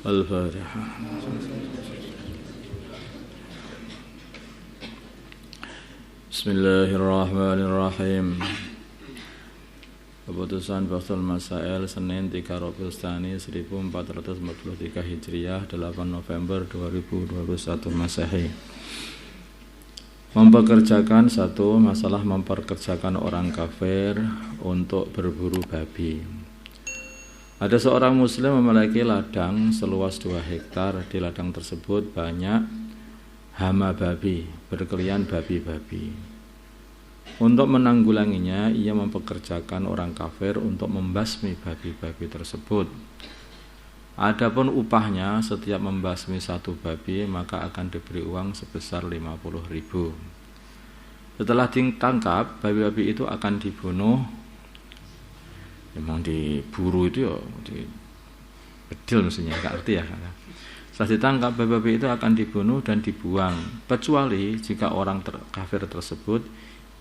Al-Fatihah. Bismillahirrahmanirrahim. Keputusan Basul Masail Senin 3 Rabiul Tsani 1443 Hijriah 8 November 2021 Masehi. Mempekerjakan satu masalah memperkerjakan orang kafir untuk berburu babi. Ada seorang muslim memiliki ladang seluas 2 hektar. Di ladang tersebut banyak hama babi, berkeliaran babi-babi. Untuk menanggulanginya, ia mempekerjakan orang kafir untuk membasmi babi-babi tersebut. Adapun upahnya, setiap membasmi satu babi maka akan diberi uang sebesar 50.000. Setelah ditangkap, babi-babi itu akan dibunuh. Memang diburu itu ya bedil mestinya, gak ngerti ya. Setelah ditangkap, babi-babi itu akan dibunuh dan dibuang, kecuali jika orang kafir tersebut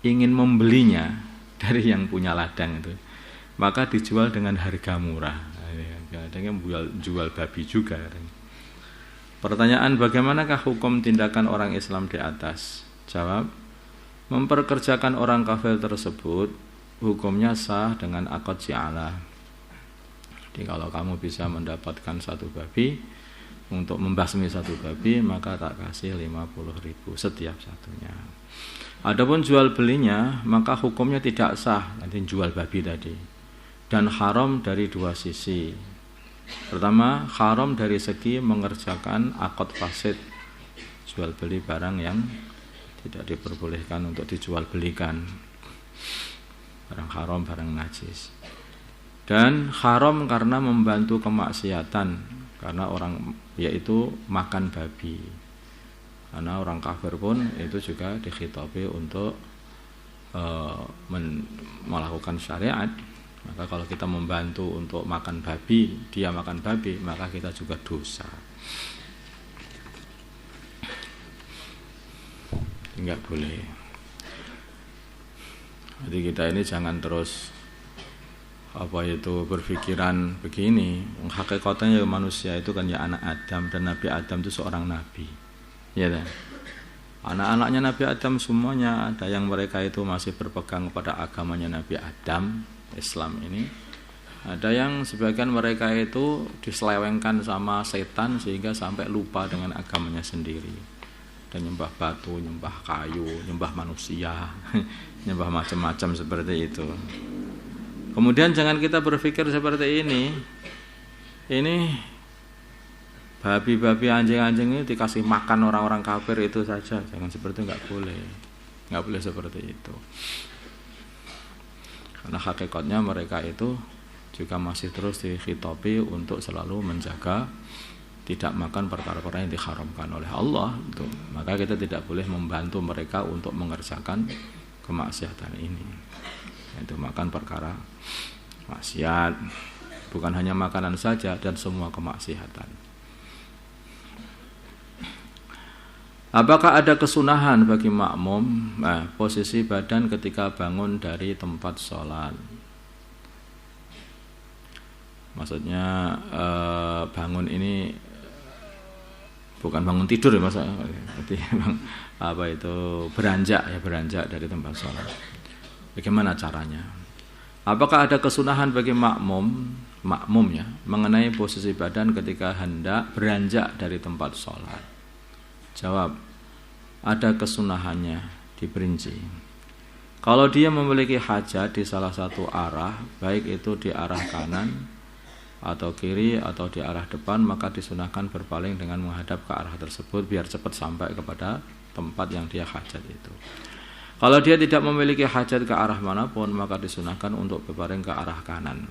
ingin membelinya dari yang punya ladang itu, maka dijual dengan harga murah. Ada yang jual babi juga. Pertanyaan, bagaimanakah hukum tindakan orang Islam di atas? Jawab, memperkerjakan orang kafir tersebut hukumnya sah dengan akad ji'alah. Jadi kalau kamu bisa mendapatkan satu babi, untuk membasmi satu babi, maka tak kasih 50.000 setiap satunya. Adapun jual belinya, maka hukumnya tidak sah, nanti jual babi tadi, dan haram dari dua sisi. Pertama, haram dari segi mengerjakan akad fasid, jual beli barang yang tidak diperbolehkan untuk dijual belikan, barang haram, barang najis. Dan haram karena membantu kemaksiatan, karena orang yaitu makan babi. Karena orang kafir pun itu juga dikhitabi untuk melakukan syariat. Maka kalau kita membantu untuk makan babi, dia makan babi, maka kita juga dosa. Enggak boleh. Jadi kita ini jangan terus berpikiran begini. Hakikatnya ya manusia itu kan ya anak Adam, dan Nabi Adam itu seorang nabi. Ya kan? Anak-anaknya Nabi Adam semuanya ada yang mereka itu masih berpegang pada agamanya Nabi Adam, Islam ini. Ada yang sebagian mereka itu diselewengkan sama setan sehingga sampai lupa dengan agamanya sendiri. Dan nyembah batu, nyembah kayu, nyembah manusia, nyembah macam-macam seperti itu. Kemudian jangan kita berpikir seperti ini. Ini babi-babi, anjing-anjing ini dikasih makan orang-orang kafir itu saja. Jangan seperti itu, nggak boleh seperti itu. Karena hakikatnya mereka itu juga masih terus dikhitabi untuk selalu menjaga tidak makan perkara-perkara yang diharamkan oleh Allah itu. Maka kita tidak boleh membantu mereka untuk mengerjakan kemaksiatan ini. Itu makan perkara maksiat, bukan hanya makanan saja, dan semua kemaksiatan. Apakah ada kesunahan bagi makmum posisi badan ketika bangun dari tempat sholat? Maksudnya bangun ini bukan bangun tidur ya, berarti beranjak dari tempat sholat. Bagaimana caranya? Apakah ada kesunahan bagi makmum ya mengenai posisi badan ketika hendak beranjak dari tempat sholat? Jawab, ada kesunahannya, diperinci. Kalau dia memiliki hajat di salah satu arah, baik itu di arah kanan atau kiri atau di arah depan, maka disunahkan berpaling dengan menghadap ke arah tersebut biar cepat sampai kepada tempat yang dia hajat itu. Kalau dia tidak memiliki hajat ke arah manapun, maka disunahkan untuk berpaling ke arah kanan.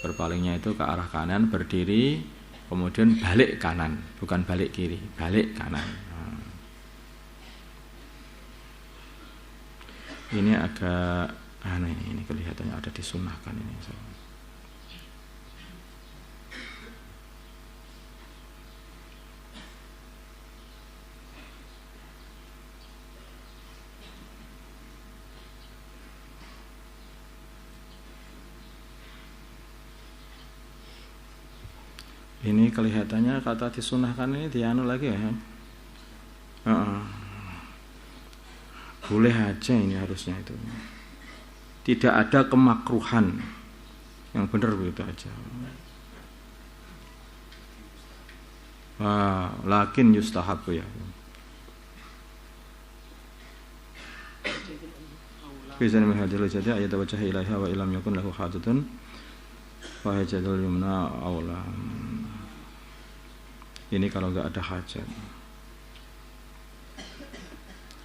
Berpalingnya itu ke arah kanan, berdiri, kemudian balik kanan, bukan balik kiri, balik kanan. Ini agak aneh, ini kelihatannya ada disunahkan ini. Ini kelihatannya kata disunahkan ini dianu lagi ya. Boleh aja ini harusnya itu. Tidak ada kemakruhan. Yang benar begitu aja. Lakin yustahabu ya. Bisa menghadiri saja ayat wajah ilaiha wa ilam yakun lahu hajatun wa hajatul yumna aula. Ini kalau enggak ada hajat.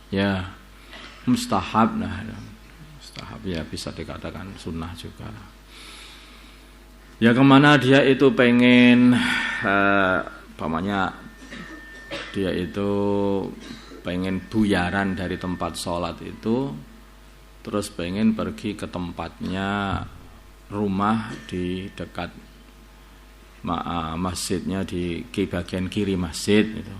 Ya, mustahab nah. Mustahab ya bisa dikatakan sunnah juga. Ya kemana dia itu pengen pamannya dia itu pengen buyaran dari tempat sholat itu, terus pengen pergi ke tempatnya rumah di dekat masjidnya di bagian kiri masjid gitu.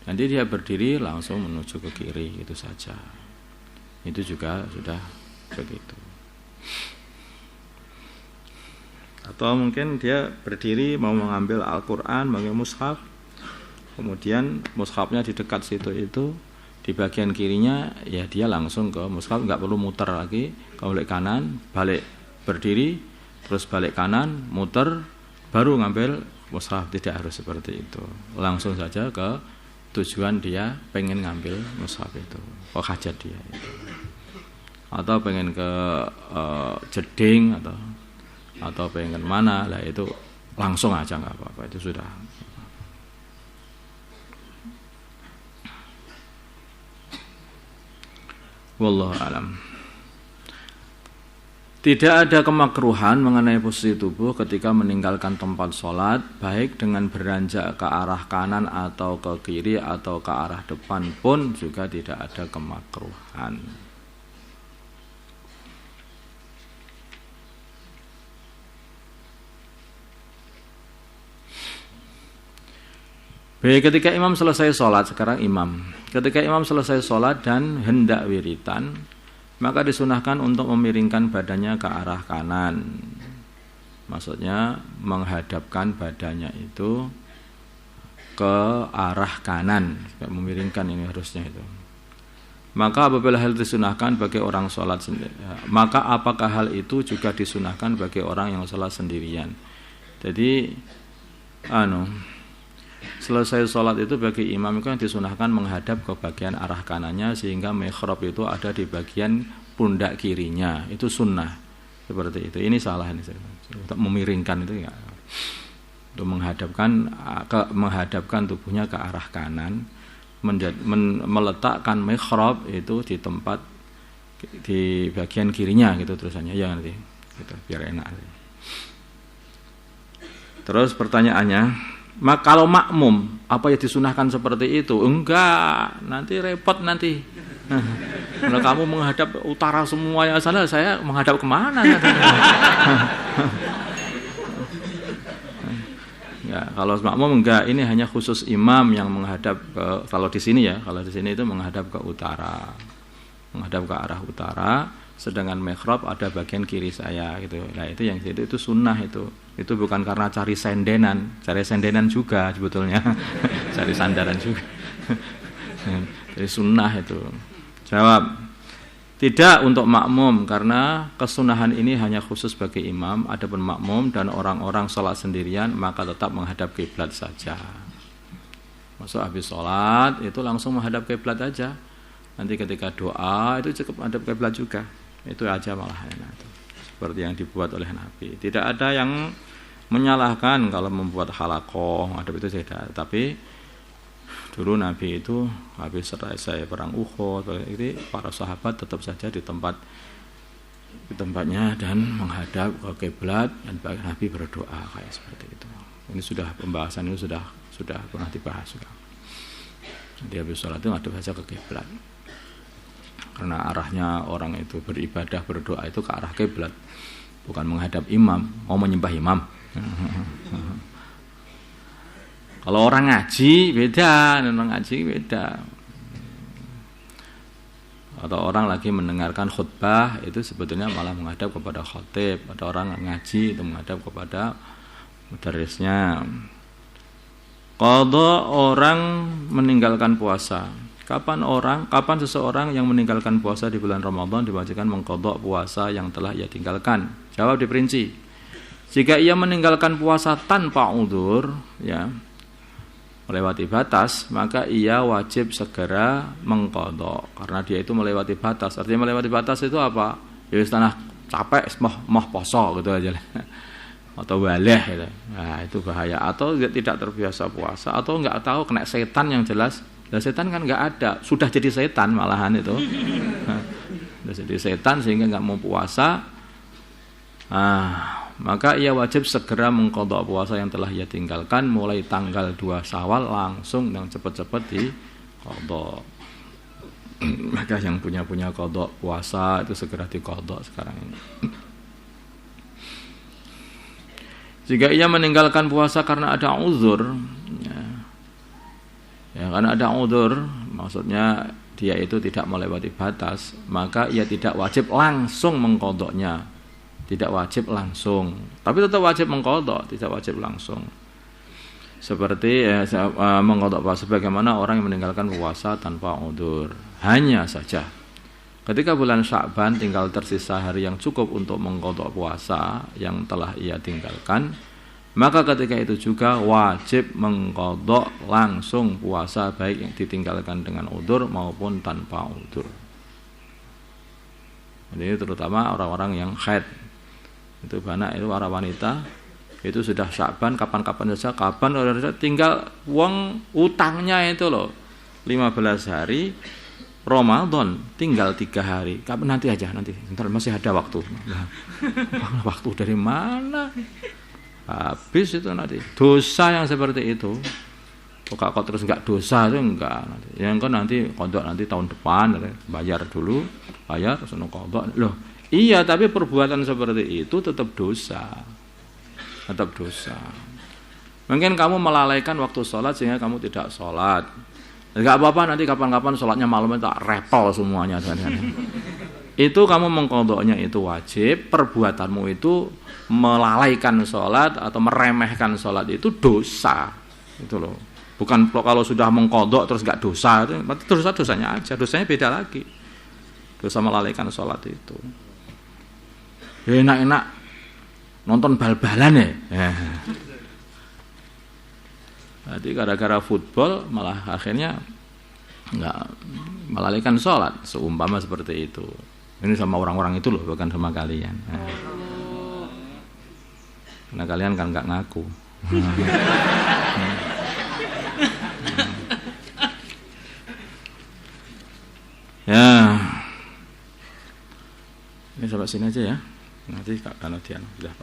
Nanti dia berdiri langsung menuju ke kiri itu saja. Itu juga sudah begitu. Atau mungkin dia berdiri mau mengambil Al-Quran, mengambil mushaf, kemudian mushafnya di dekat situ itu, di bagian kirinya ya dia langsung ke mushaf, nggak perlu muter lagi, ke balik kanan, balik berdiri, terus balik kanan, muter, baru ngambil mushaf. Tidak harus seperti itu, langsung saja ke tujuan dia pengen ngambil mushaf itu, ke hajat dia itu. Atau pengen ke jeding atau pengen mana lah itu langsung aja nggak apa-apa, itu sudah. Wallahu alam. Tidak ada kemakruhan mengenai posisi tubuh ketika meninggalkan tempat sholat, baik dengan beranjak ke arah kanan atau ke kiri atau ke arah depan pun juga tidak ada kemakruhan. Baik, ketika imam selesai sholat, sekarang imam. Ketika imam selesai sholat dan hendak wiritan, maka disunahkan untuk memiringkan badannya ke arah kanan. Maksudnya menghadapkan badannya itu ke arah kanan, memiringkan ini harusnya itu. Maka apabila hal disunahkan bagi orang sholat sendiri, maka apakah hal itu juga disunahkan bagi orang yang sholat sendirian? Jadi, selesai sholat itu bagi imam itu yang disunahkan menghadap ke bagian arah kanannya sehingga mihrab itu ada di bagian pundak kirinya. Itu sunnah seperti itu. Ini salah ini untuk memiringkan itu ya. Untuk menghadapkan tubuhnya ke arah kanan, meletakkan mihrab itu di tempat di bagian kirinya gitu terusannya ya nanti gitu biar enak. Terus pertanyaannya, kalau makmum, apa yang disunahkan seperti itu? Enggak, nanti repot nanti. Kalau kamu menghadap utara semuanya sana, saya menghadap kemana? Ya, kalau makmum enggak, ini hanya khusus imam yang menghadap ke, kalau di sini ya, kalau di sini itu menghadap ke utara, menghadap ke arah utara. Sedangkan mihrab ada bagian kiri saya gitu. Nah itu yang itu sunnah itu bukan karena cari sendenan juga sebetulnya. Cari sandaran juga. Jadi sunnah itu. Jawab, tidak untuk makmum karena kesunahan ini hanya khusus bagi imam. Adapun makmum dan orang-orang sholat sendirian maka tetap menghadap kiblat saja. Masuk habis sholat itu langsung menghadap kiblat aja. Nanti ketika doa itu cukup menghadap kiblat juga. Itu aja malah enak itu. Seperti yang dibuat oleh Nabi. Tidak ada yang menyalahkan kalau membuat halaqah, ada itu tidak. Tapi dulu Nabi itu habis selesai perang Uhud, itu para sahabat tetap saja di tempatnya dan menghadap ke kiblat dan Nabi berdoa kayak seperti itu. Ini sudah pembahasan ini sudah pernah dibahas juga. Jadi habis sholat itu menghadap saja ke kiblat. Karena arahnya orang itu beribadah berdoa itu ke arah kiblat, bukan menghadap imam, mau menyembah imam. Kalau orang ngaji beda, Atau orang lagi mendengarkan khutbah itu sebetulnya malah menghadap kepada khatib. Ada orang ngaji itu menghadap kepada mudarrisnya. Qadha orang meninggalkan puasa. Kapan seseorang yang meninggalkan puasa di bulan Ramadan diwajibkan mengqadha puasa yang telah ia tinggalkan? Jawab diperinci. Jika ia meninggalkan puasa tanpa udzur, ya, melewati batas, maka ia wajib segera mengqadha karena dia itu melewati batas. Artinya melewati batas itu apa? Ya wis tanah capek mah poso gitu aja. Atau waleh gitu. Nah, itu bahaya. Atau tidak terbiasa puasa atau enggak tahu kena setan yang jelas. Nah, setan kan enggak ada, sudah jadi setan malahan itu. Sudah jadi setan sehingga enggak mau puasa. Maka ia wajib segera mengqadha puasa yang telah ia tinggalkan mulai tanggal 2 Syawal langsung yang cepat-cepat diqadha. Maka yang punya qadha puasa itu segera diqadha sekarang ini. Jika ia meninggalkan puasa karena ada uzur, ya karena ada uzur, maksudnya dia itu tidak melewati batas, maka ia tidak wajib langsung mengqadhanya. Tidak wajib langsung, tapi tetap wajib mengqadha, tidak wajib langsung. Seperti mengqadha puasa sebagaimana orang yang meninggalkan puasa tanpa uzur. Hanya saja ketika bulan Sya'ban tinggal tersisa hari yang cukup untuk mengqadha puasa yang telah ia tinggalkan, maka ketika itu juga wajib mengqadha langsung puasa baik yang ditinggalkan dengan uzur maupun tanpa uzur. Jadi terutama orang-orang yang haid. Itu banyak itu para wanita itu sudah Sya'ban kapan-kapan saja tinggal uang utangnya itu loh 15 hari Ramadan tinggal 3 hari. Kapan nanti aja nanti sebentar masih ada waktu. Nah, waktu dari mana? Habis itu nanti. Dosa yang seperti itu. Kok terus enggak dosa itu enggak nanti. Yang kan nanti qadha nanti tahun depan bayar dulu, bayar terus qadha. Loh, iya, tapi perbuatan seperti itu tetap dosa. Tetap dosa. Mungkin kamu melalaikan waktu sholat sehingga kamu tidak sholat. Enggak apa-apa nanti kapan-kapan sholatnya malamnya tak repel semuanya. Itu kamu mengqadhanya itu wajib. Perbuatanmu itu melalaikan sholat atau meremehkan sholat itu dosa. Itu loh. Bukan kalau sudah mengqadha terus enggak dosa. Berarti dosa-dosanya aja. Dosanya beda lagi. Dosa melalaikan sholat itu. Enak-enak nonton bal-balan ya. Jadi gara-gara football malah akhirnya nggak melalaikan sholat, seumpama seperti itu. Ini sama orang-orang itu loh, bukan sama kalian. Karena kalian kan nggak ngaku. Ya, ini sampai sini aja ya. Nanti kalau dia sudah